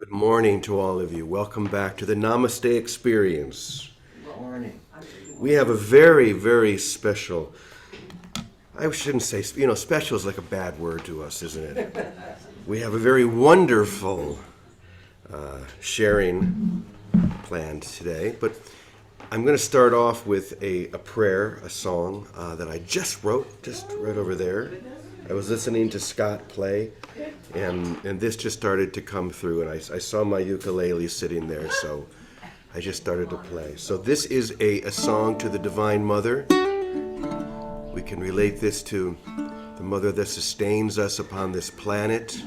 Good morning to all of you. Welcome back to the Namaste Experience. Good morning. We have a very, very special, I shouldn't say, special is like a bad word to us, isn't it? We have a very wonderful sharing planned today, but I'm going to start off with a prayer, a song that I just wrote, just right over there. I was listening to Scott play, and this just started to come through, and I saw my ukulele sitting there, so I just started to play. So this is a song to the Divine Mother. We can relate this to the Mother that sustains us upon this planet,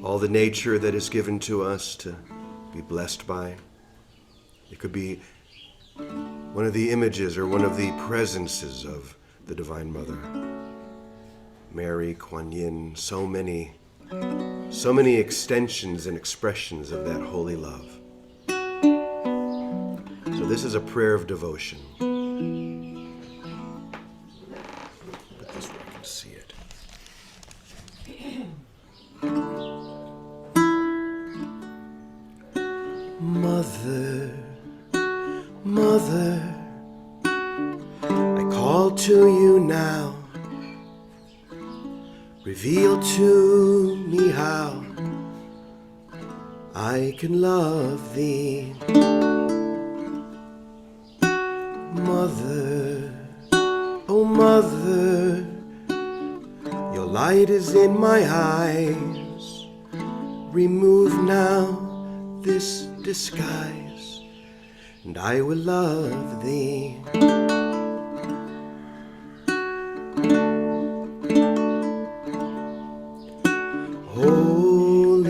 all the nature that is given to us to be blessed by. It could be one of the images or one of the presences of the Divine Mother. Mary, Kuan Yin, so many extensions and expressions of that holy love. So this is a prayer of devotion. Put this where I can see it. Mother, Mother, I call to you now. Reveal to me how I can love thee. Mother, oh mother, your light is in my eyes. Remove now this disguise, and I will love thee. Holy,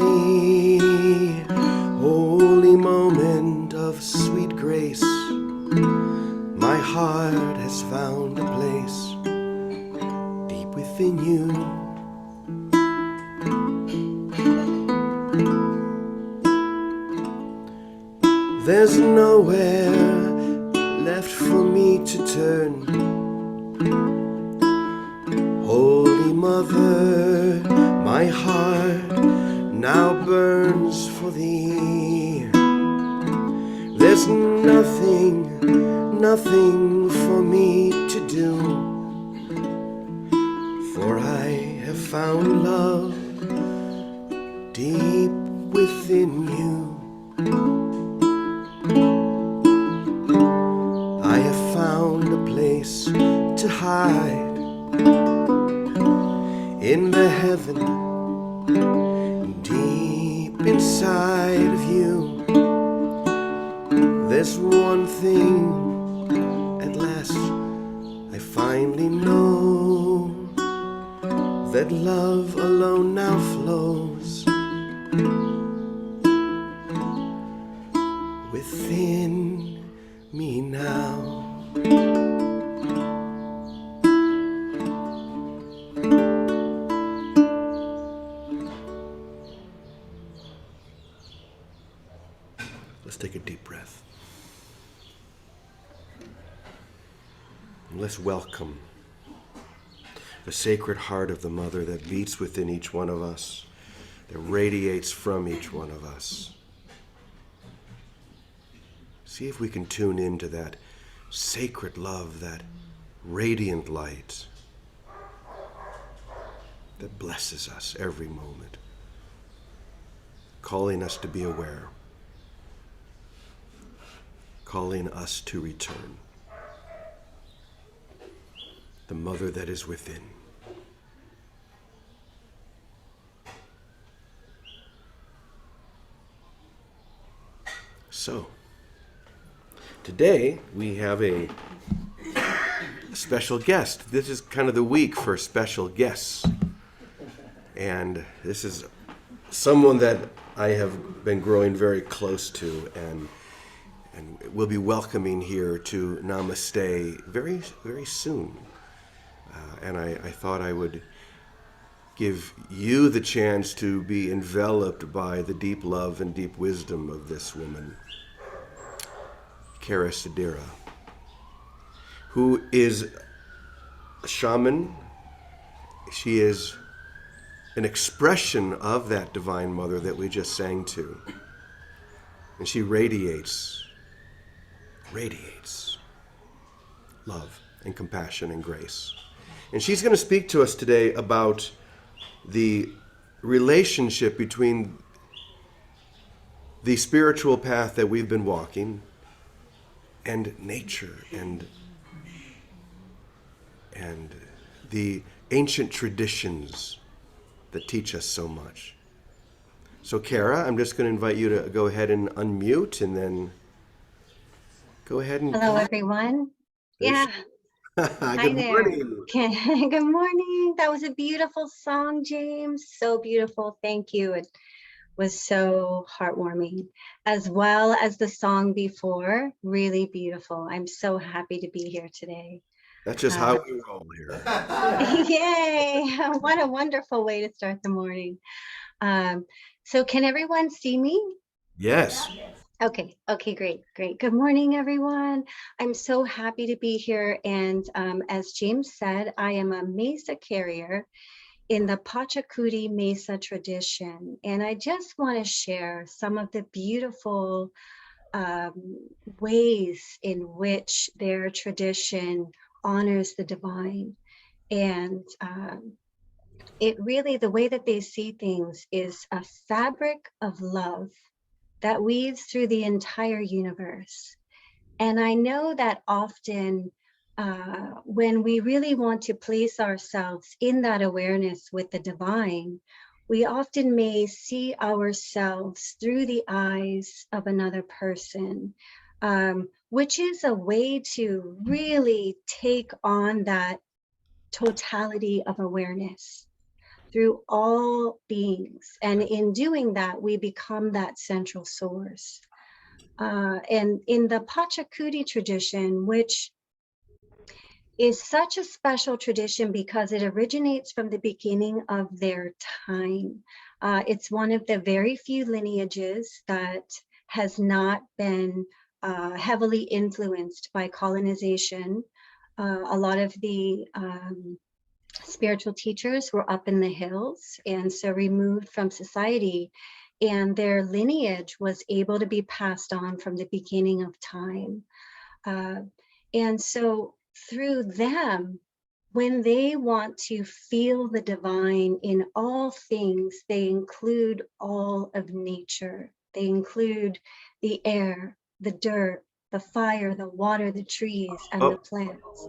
holy moment of sweet grace, my heart has found a place deep within you. There's nowhere left for me to turn. Holy Mother, my heart now burns for thee. There's nothing for me to do, for I have found love deep within you. I have found a place to hide in the heaven deep inside of you. There's one thing at last I finally know, that love alone now flows within me now. Let's take a deep breath. And let's welcome the sacred heart of the Mother that beats within each one of us, that radiates from each one of us. See if we can tune into that sacred love, that radiant light that blesses us every moment, calling us to be aware, calling us to return. The Mother that is within. So, today we have a special guest. This is kind of the week for special guests. And this is someone that I have been growing very close to, and we'll be welcoming here to Namaste very, very soon. And I thought I would give you the chance to be enveloped by the deep love and deep wisdom of this woman, Cara, who is a shaman. She is an expression of that Divine Mother that we just sang to. And she radiates love and compassion and grace. And she's going to speak to us today about the relationship between the spiritual path that we've been walking and nature and the ancient traditions that teach us so much. So, Cara, I'm just going to invite you to go ahead and unmute and then go ahead and... Hello, everyone. Yeah. Hi Good there. morning. Good morning. That was a beautiful song, James. So beautiful. Thank you. It was so heartwarming, as well as the song before. Really beautiful. I'm so happy to be here today. That's just how we roll here. Yay. What a wonderful way to start the morning. So can everyone see me? Yes. Okay, great. Good morning, everyone. I'm so happy to be here. And as James said, I am a Mesa carrier in the Pachacuti Mesa tradition. And I just want to share some of the beautiful ways in which their tradition honors the divine. And it really, the way that they see things is a fabric of love that weaves through the entire universe. And I know that often when we really want to place ourselves in that awareness with the divine, we often may see ourselves through the eyes of another person, which is a way to really take on that totality of awareness through all beings. And in doing that, we become that central source. And in the Pachacuti tradition, which is such a special tradition because it originates from the beginning of their time. It's one of the very few lineages that has not been heavily influenced by colonization. A lot of the spiritual teachers were up in the hills and so removed from society, and their lineage was able to be passed on from the beginning of time. And so through them, when they want to feel the divine in all things, they include all of nature. They include the air, the dirt, the fire, the water, the trees, and the plants.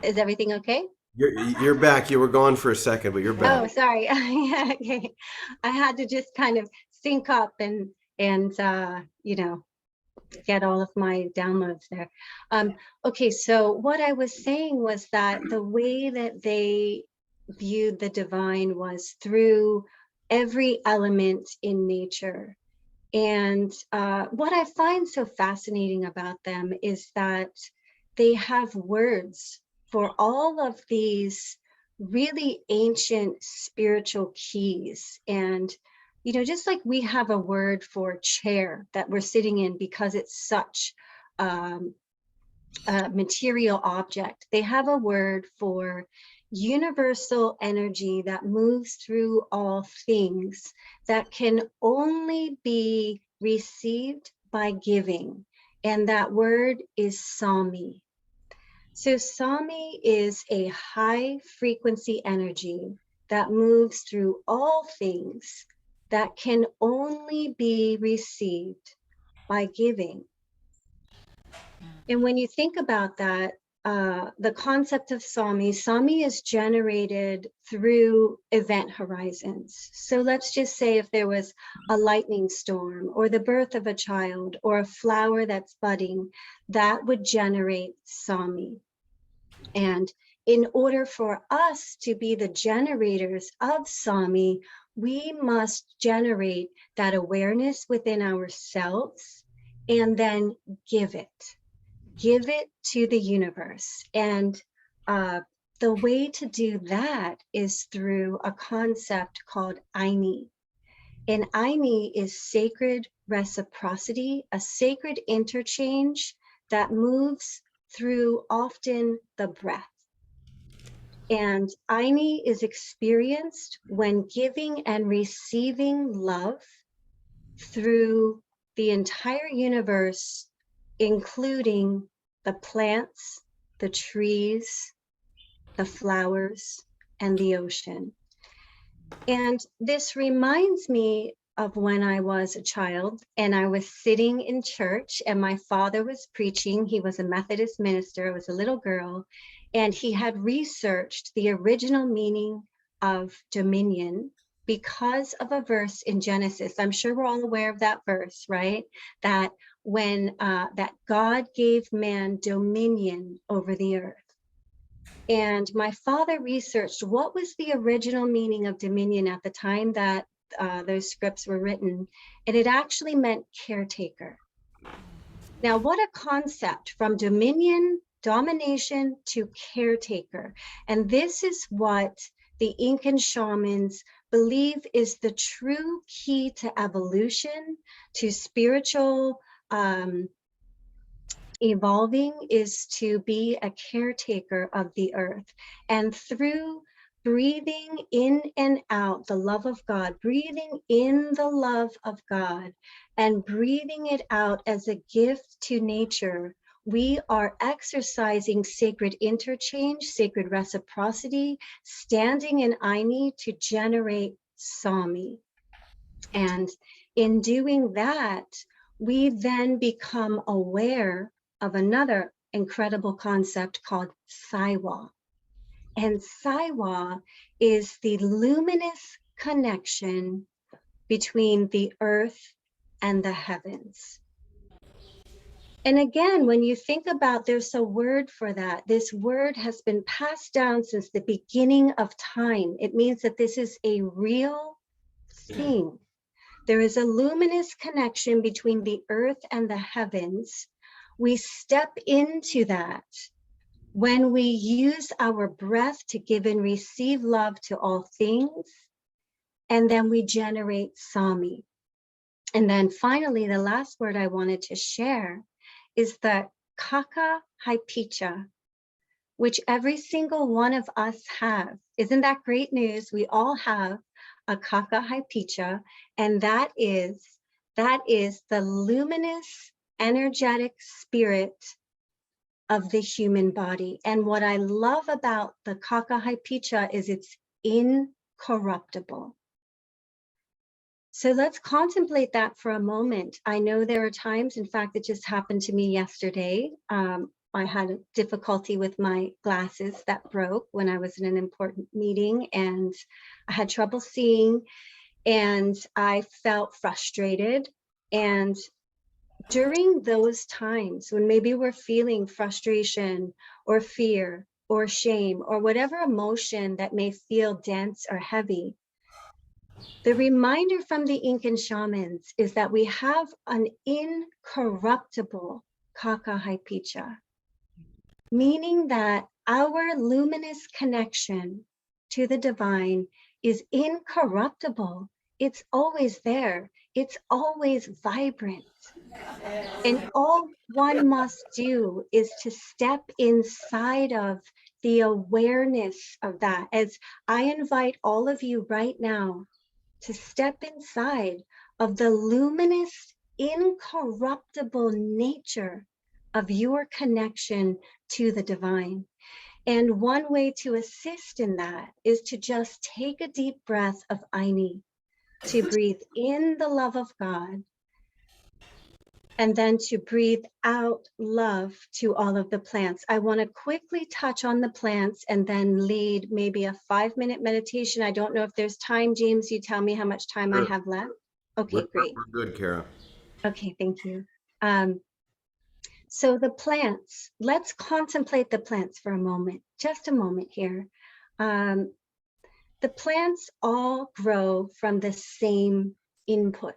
Is everything okay? You're back. You were gone for a second, but you're back. Oh, sorry. Yeah, okay. I had to just kind of sync up and get all of my downloads there. Okay, so what I was saying was that the way that they viewed the divine was through every element in nature. And what I find so fascinating about them is that they have words for all of these really ancient spiritual keys. And, just like we have a word for chair that we're sitting in because it's such a material object, they have a word for universal energy that moves through all things that can only be received by giving. And that word is Sami. So Sami is a high frequency energy that moves through all things that can only be received by giving. And when you think about that, the concept of Sami is generated through event horizons. So let's just say if there was a lightning storm or the birth of a child or a flower that's budding, that would generate Sami. And in order for us to be the generators of Sami, we must generate that awareness within ourselves and then give it to the universe. And the way to do that is through a concept called Aini. And Aini is sacred reciprocity, a sacred interchange that moves through often the breath. And Aini is experienced when giving and receiving love through the entire universe, including the plants, the trees, the flowers, and the ocean. And this reminds me of when I was a child and I was sitting in church and my father was preaching. He was a Methodist minister. I was a little girl, and he had researched the original meaning of dominion because of a verse in Genesis. I'm sure we're all aware of that verse, right? That when that God gave man dominion over the earth. And my father researched what was the original meaning of dominion at the time that those scripts were written, and it actually meant caretaker. Now, what a concept, from dominion, domination to caretaker. And this is what the Incan shamans believe is the true key to evolution, to spiritual evolving, is to be a caretaker of the earth. And through breathing in and out the love of God, breathing in the love of God and breathing it out as a gift to nature, we are exercising sacred interchange, sacred reciprocity, standing in Aini to generate Sami. And in doing that, we then become aware of another incredible concept called Saiwa. And Saiwa is the luminous connection between the earth and the heavens. And again, when you think about, there's a word for that. This word has been passed down since the beginning of time. It means that this is a real thing. There is a luminous connection between the earth and the heavens. We step into that when we use our breath to give and receive love to all things, and then we generate Sami. And then finally, the last word I wanted to share is the Kaka Haipicha, which every single one of us have. Isn't that great news? We all have a Kaka Haipicha, and that is the luminous, energetic spirit of the human body. And what I love about the Kaka Haipicha is it's incorruptible. So let's contemplate that for a moment. I know there are times, in fact, it just happened to me yesterday. I had a difficulty with my glasses that broke when I was in an important meeting, and I had trouble seeing, and I felt frustrated. And during those times when maybe we're feeling frustration or fear or shame or whatever emotion that may feel dense or heavy, the reminder from the Incan shamans is that we have an incorruptible Kaka Haipicha, meaning that our luminous connection to the divine is incorruptible. It's always there. It's always vibrant. And all one must do is to step inside of the awareness of that. As I invite all of you right now to step inside of the luminous, incorruptible nature of your connection to the divine. And one way to assist in that is to just take a deep breath of Aini, to breathe in the love of God, and then to breathe out love to all of the plants. I want to quickly touch on the plants and then lead maybe a 5-minute meditation. I don't know if there's time, James. You tell me how much time I have left. Okay, great. We're good, Cara. Okay, thank you. So the plants, let's contemplate the plants for a moment, just a moment here. The plants all grow from the same inputs,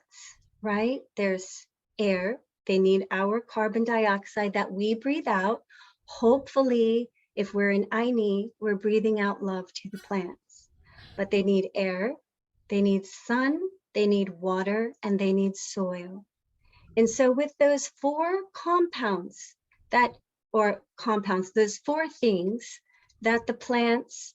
right? There's air. They need our carbon dioxide that we breathe out. Hopefully, if we're in Aini, we're breathing out love to the plants. But they need air, they need sun, they need water, and they need soil. And so with those 4 compounds that or compounds, those 4 things that the plants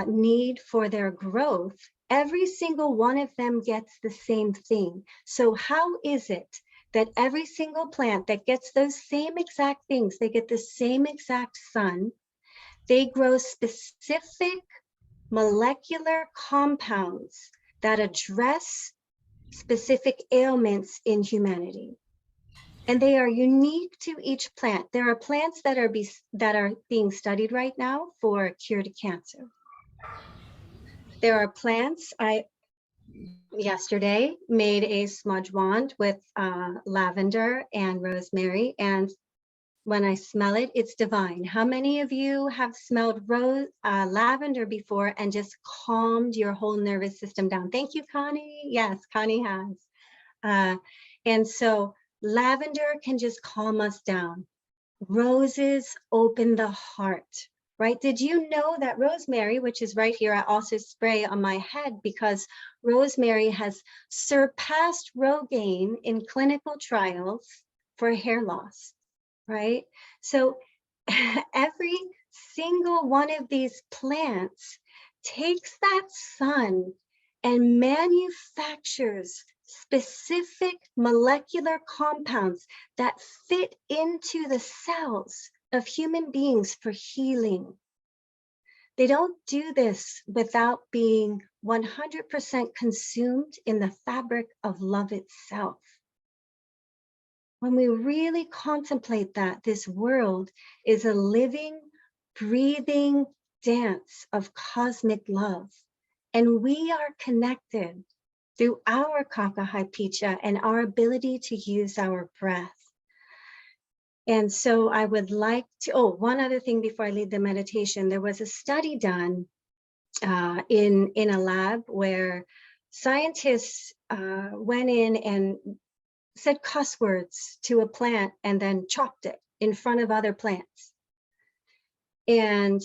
need for their growth, every single one of them gets the same thing. So how is it that every single plant that gets those same exact things, they get the same exact sun, they grow specific molecular compounds that address specific ailments in humanity? And they are unique to each plant. There are plants that are being studied right now for a cure to cancer. There are plants, I yesterday made a smudge wand with lavender and rosemary, and when I smell it, it's divine. How many of you have smelled lavender before and just calmed your whole nervous system down? Thank you, Connie. Yes, Connie has. And so lavender can just calm us down. Roses open the heart, right? Did you know that rosemary, which is right here, I also spray on my head because rosemary has surpassed Rogaine in clinical trials for hair loss, right? So every single one of these plants takes that sun and manufactures specific molecular compounds that fit into the cells of human beings for healing. They don't do this without being 100% consumed in the fabric of love itself. When we really contemplate that, this world is a living, breathing dance of cosmic love. And we are connected through our Kakahipicha and our ability to use our breath. And so I would like to, one other thing before I lead the meditation, there was a study done in a lab where scientists went in and said cuss words to a plant and then chopped it in front of other plants. And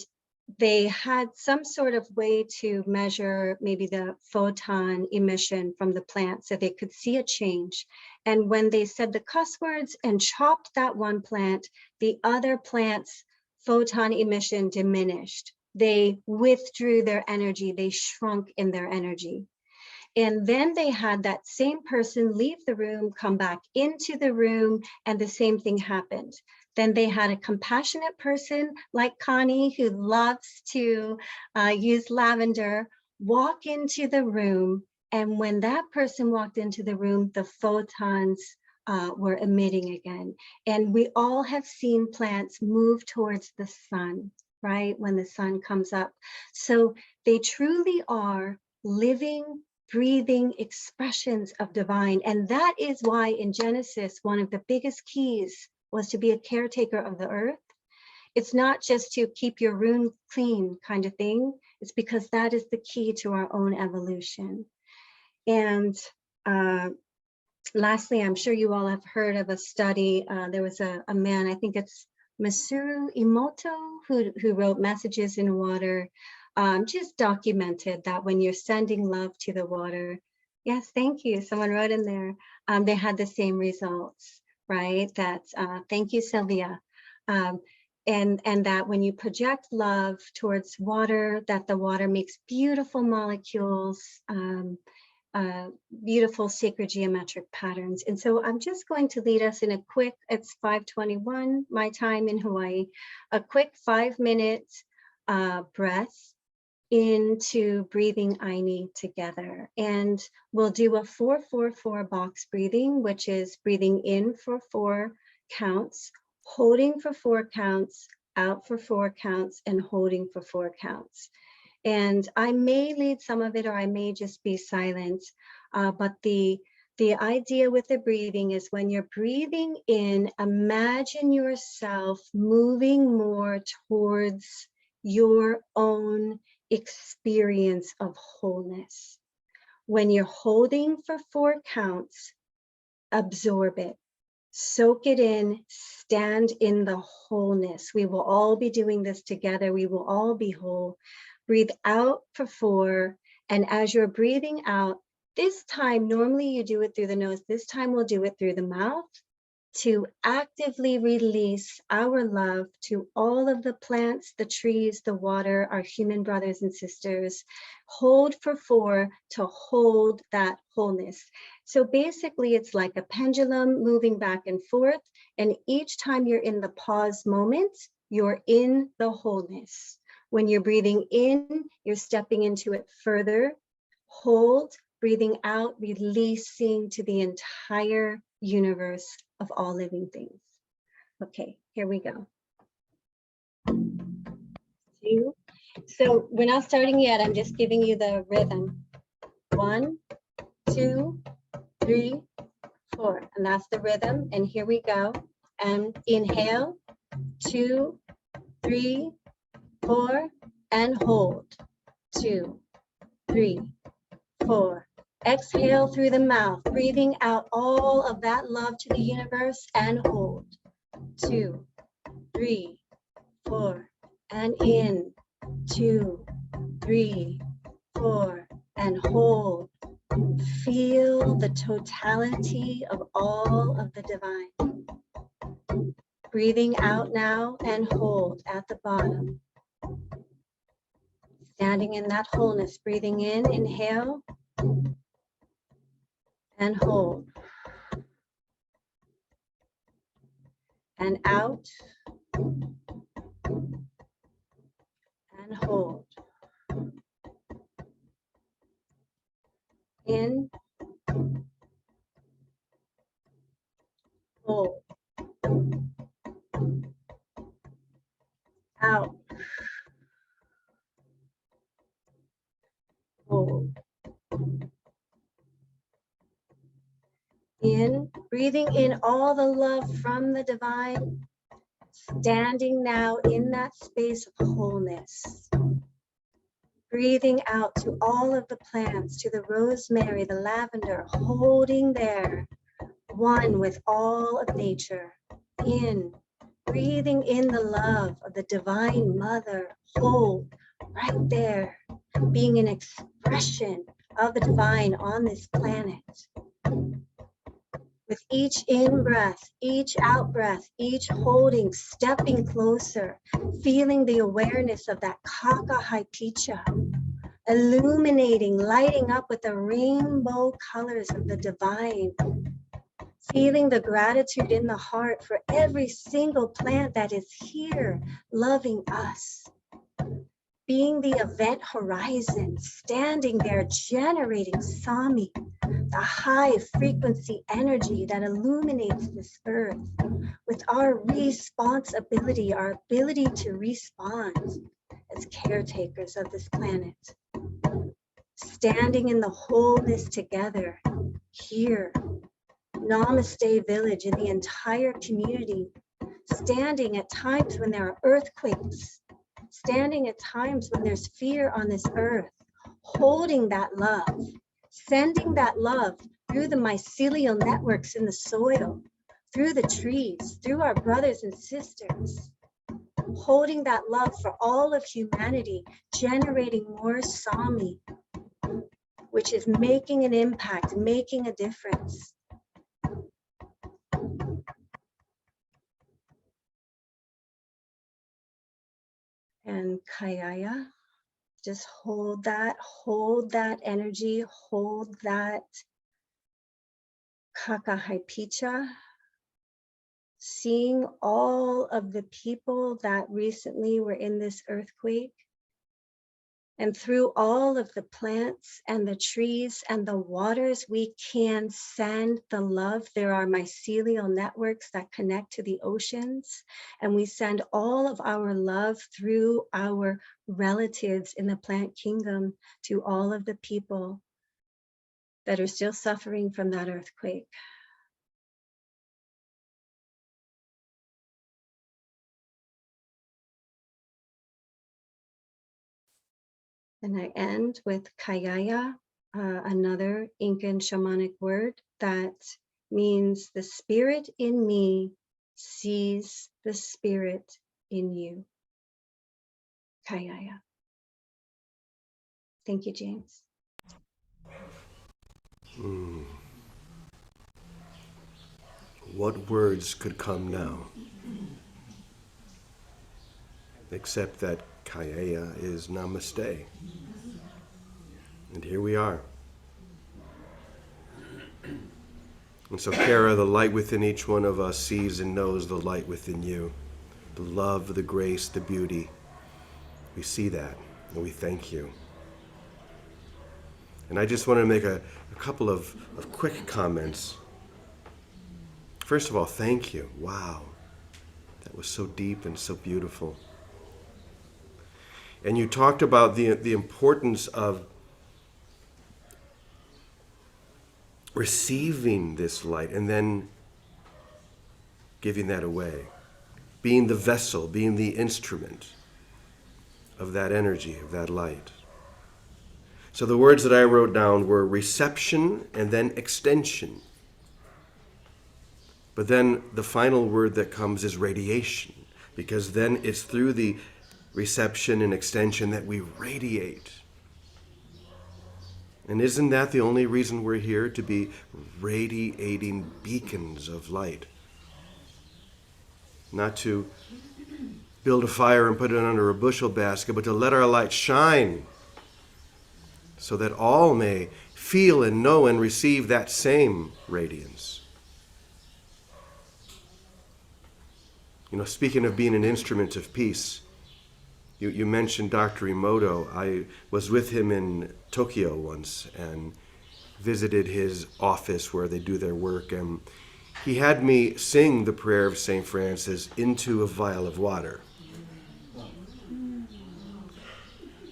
they had some sort of way to measure maybe the photon emission from the plant so they could see a change. And when they said the cuss words and chopped that one plant, the other plant's photon emission diminished. They withdrew their energy, they shrunk in their energy. And then they had that same person leave the room, come back into the room, and the same thing happened. Then they had a compassionate person like Connie, who loves to use lavender, walk into the room. And when that person walked into the room, the photons were emitting again. And we all have seen plants move towards the sun, right? When the sun comes up. So they truly are living, breathing expressions of divine. And that is why in Genesis, one of the biggest keys was to be a caretaker of the earth. It's not just to keep your room clean kind of thing. It's because that is the key to our own evolution. And lastly, I'm sure you all have heard of a study. There was a man, I think it's Masaru Emoto, who wrote Messages in Water, just documented that when you're sending love to the water, yes, thank you, someone wrote in there, they had the same results, right? That, thank you, Sylvia. And that when you project love towards water, that the water makes beautiful molecules, beautiful sacred geometric patterns. And so I'm just going to lead us in a quick, it's 5:21, my time in Hawaii, a quick 5-minute breath into breathing Aini together. And we'll do a 4-4-4 box breathing, which is breathing in for 4 counts, holding for 4 counts, out for 4 counts, and holding for 4 counts. And I may lead some of it, or I may just be silent, but the idea with the breathing is when you're breathing in, imagine yourself moving more towards your own experience of wholeness. When you're holding for 4 counts, absorb it, soak it in, stand in the wholeness. We will all be doing this together. We will all be whole. Breathe out for 4. And as you're breathing out, this time, normally you do it through the nose. This time we'll do it through the mouth. to actively release our love to all of the plants, the trees, the water, our human brothers and sisters. Hold for 4 to hold that wholeness. So basically, it's like a pendulum moving back and forth. And each time you're in the pause moment, you're in the wholeness. When you're breathing in, you're stepping into it further. Hold, breathing out, releasing to the entire universe of all living things. Okay, here we go. 2. So we're not starting yet. I'm just giving you the rhythm. 1, 2, 3, 4. And that's the rhythm. And here we go. And inhale, 2, 3, 4, and hold. 2, 3, 4. Exhale through the mouth, breathing out all of that love to the universe, and hold. 2, 3, 4, and in. 2, 3, 4, and hold. Feel the totality of all of the divine. Breathing out now and hold at the bottom. Standing in that wholeness, breathing in, inhale, and hold. And out, and hold. In, hold. Out, hold. In, breathing in all the love from the divine, standing now in that space of wholeness. Breathing out to all of the plants, to the rosemary, the lavender, holding there, one with all of nature. In, breathing in the love of the divine mother, hold right there, being an expression of the divine on this planet. With each in-breath, each out-breath, each holding, stepping closer, feeling the awareness of that Kaka Haipicha, illuminating, lighting up with the rainbow colors of the divine, feeling the gratitude in the heart for every single plant that is here, loving us. Being the event horizon, standing there, generating Sami, the high frequency energy that illuminates this earth with our responsibility, our ability to respond as caretakers of this planet. Standing in the wholeness together here, Namaste Village and the entire community, standing at times when there are earthquakes, standing at times when there's fear on this earth, holding that love, sending that love through the mycelial networks in the soil, through the trees, through our brothers and sisters, holding that love for all of humanity, generating more Sami, which is making an impact, making a difference. And Kayaya, just hold that energy, hold that Kakahaipicha, seeing all of the people that recently were in this earthquake, and through all of the plants and the trees and the waters, we can send the love. There are mycelial networks that connect to the oceans, and we send all of our love through our relatives in the plant kingdom to all of the people that are still suffering from that earthquake. And I end with Kayaya, another Incan shamanic word that means the spirit in me sees the spirit in you. Kayaya. Thank you, James. what words could come now? Except that Kaya is Namaste. And here we are. And so, Cara, the light within each one of us sees and knows the light within you. The love, the grace, the beauty. We see that, and we thank you. And I just want to make a couple of quick comments. First of all, thank you. Wow. That was so deep and so beautiful. And you talked about the importance of receiving this light and then giving that away. Being the vessel, being the instrument of that energy, of that light. So the words that I wrote down were reception and then extension. But then the final word that comes is radiation, because then it's through the reception and extension that we radiate. And isn't that the only reason we're here? To be radiating beacons of light. Not to build a fire and put it under a bushel basket, but to let our light shine so that all may feel and know and receive that same radiance. You know, speaking of being an instrument of peace, you mentioned Dr. Emoto. I was with him in Tokyo once and visited his office where they do their work, and he had me sing the prayer of St. Francis into a vial of water.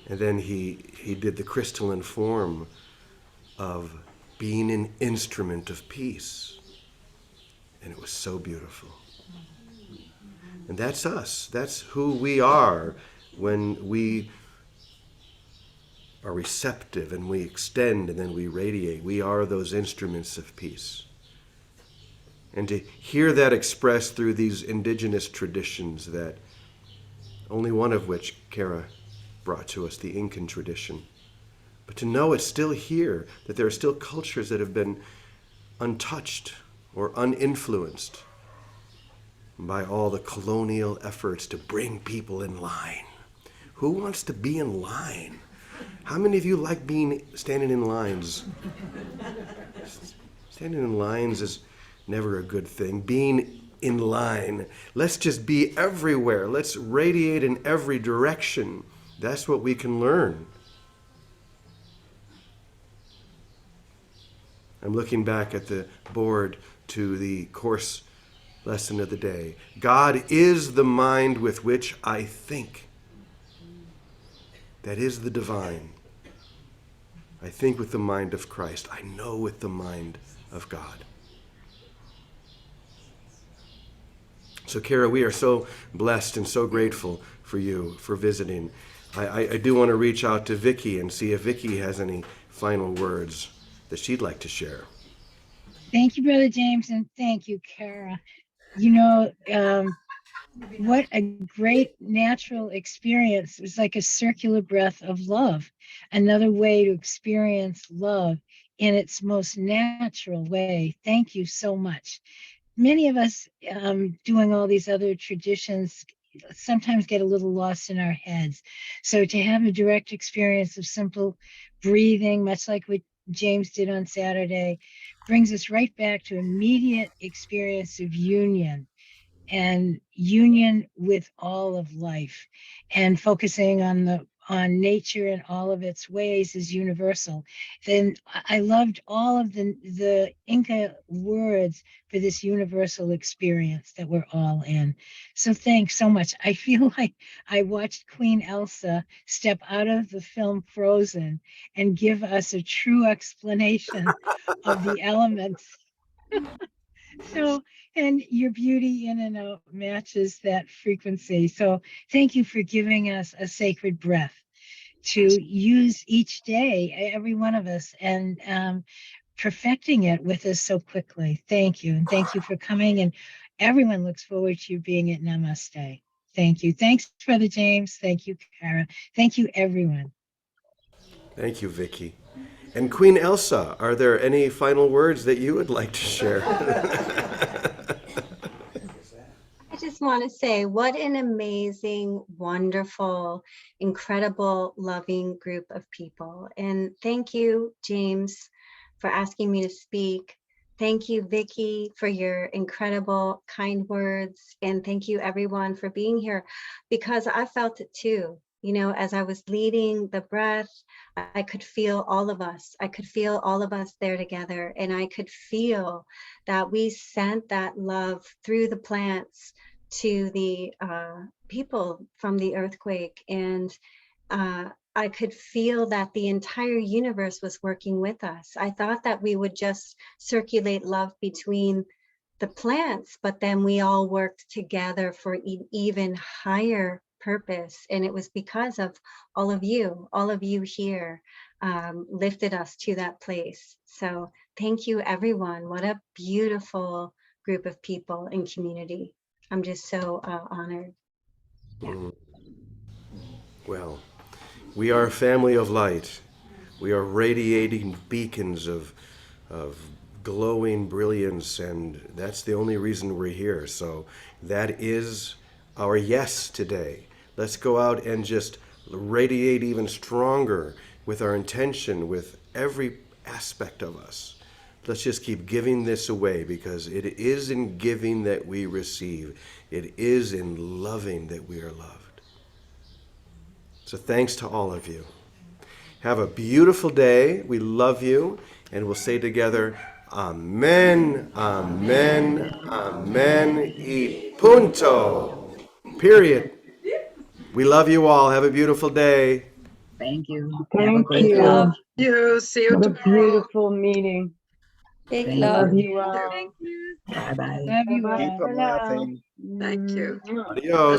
And then he did the crystalline form of being an instrument of peace. And it was so beautiful. And that's us. That's who we are when we are receptive and we extend and then we radiate. We are those instruments of peace. And to hear that expressed through these indigenous traditions, that only one of which Cara brought to us, the Incan tradition. But to know it's still here, that there are still cultures that have been untouched or uninfluenced by all the colonial efforts to bring people in line. Who wants to be in line? How many of you like standing in lines? Standing in lines is never a good thing. Being in line. Let's just be everywhere. Let's radiate in every direction. That's what we can learn. I'm looking back at the board to the course lesson of the day. God is the mind with which I think. That is the divine. I think with the mind of Christ. I know with the mind of God. So, Cara, we are so blessed and so grateful for you, for visiting. I do want to reach out to Vicki and see if Vicki has any final words that she'd like to share. Thank you, Brother James, and thank you, Cara. You know, what a great natural experience. It was like a circular breath of love, another way to experience love in its most natural way. Thank you so much. Many of us doing all these other traditions sometimes get a little lost in our heads. So to have a direct experience of simple breathing, much like what James did on Saturday, brings us right back to immediate experience of union and union with all of life, and focusing on nature and all of its ways is universal. Then I loved all of the Inca words for this universal experience that we're all in. So thanks so much. I feel like I watched Queen Elsa step out of the film Frozen and give us a true explanation of the elements. So, and your beauty in and out matches that frequency. So thank you for giving us a sacred breath to use each day, every one of us, and perfecting it with us so quickly. Thank you. And thank you for coming. And everyone looks forward to you being at Namaste. Thank you. Thanks, Brother James. Thank you, Cara. Thank you, everyone. Thank you, Vicki. And Queen Elsa, are there any final words that you would like to share? just want to say what an amazing, wonderful, incredible, loving group of people. And thank you, James, for asking me to speak. Thank you, Vicky, for your incredible, kind words. And thank you, everyone, for being here, because I felt it too. You know, as I was leading the breath, I could feel all of us. I could feel all of us there together. And I could feel that we sent that love through the plants to the people from the earthquake. And I could feel that the entire universe was working with us. I thought that we would just circulate love between the plants, but then we all worked together for even higher purpose. And it was because of all of you here lifted us to that place. So thank you, everyone. What a beautiful group of people and community. I'm just so honored. Yeah. Well, we are a family of light. We are radiating beacons of glowing brilliance, and that's the only reason we're here. So that is our yes today. Let's go out and just radiate even stronger with our intention, with every aspect of us. Let's just keep giving this away, because it is in giving that we receive. It is in loving that we are loved. So thanks to all of you. Have a beautiful day. We love you. And we'll say together, Amen, Amen, Amen, y punto. Period. We love you all. Have a beautiful day. Thank you. Thank great you. day. Love you. See you What a tomorrow. beautiful meeting. Big Thank love. Love you. you all. Thank you. Bye bye. Love you Bye all. Keep them for now. laughing. Thank you. Adios.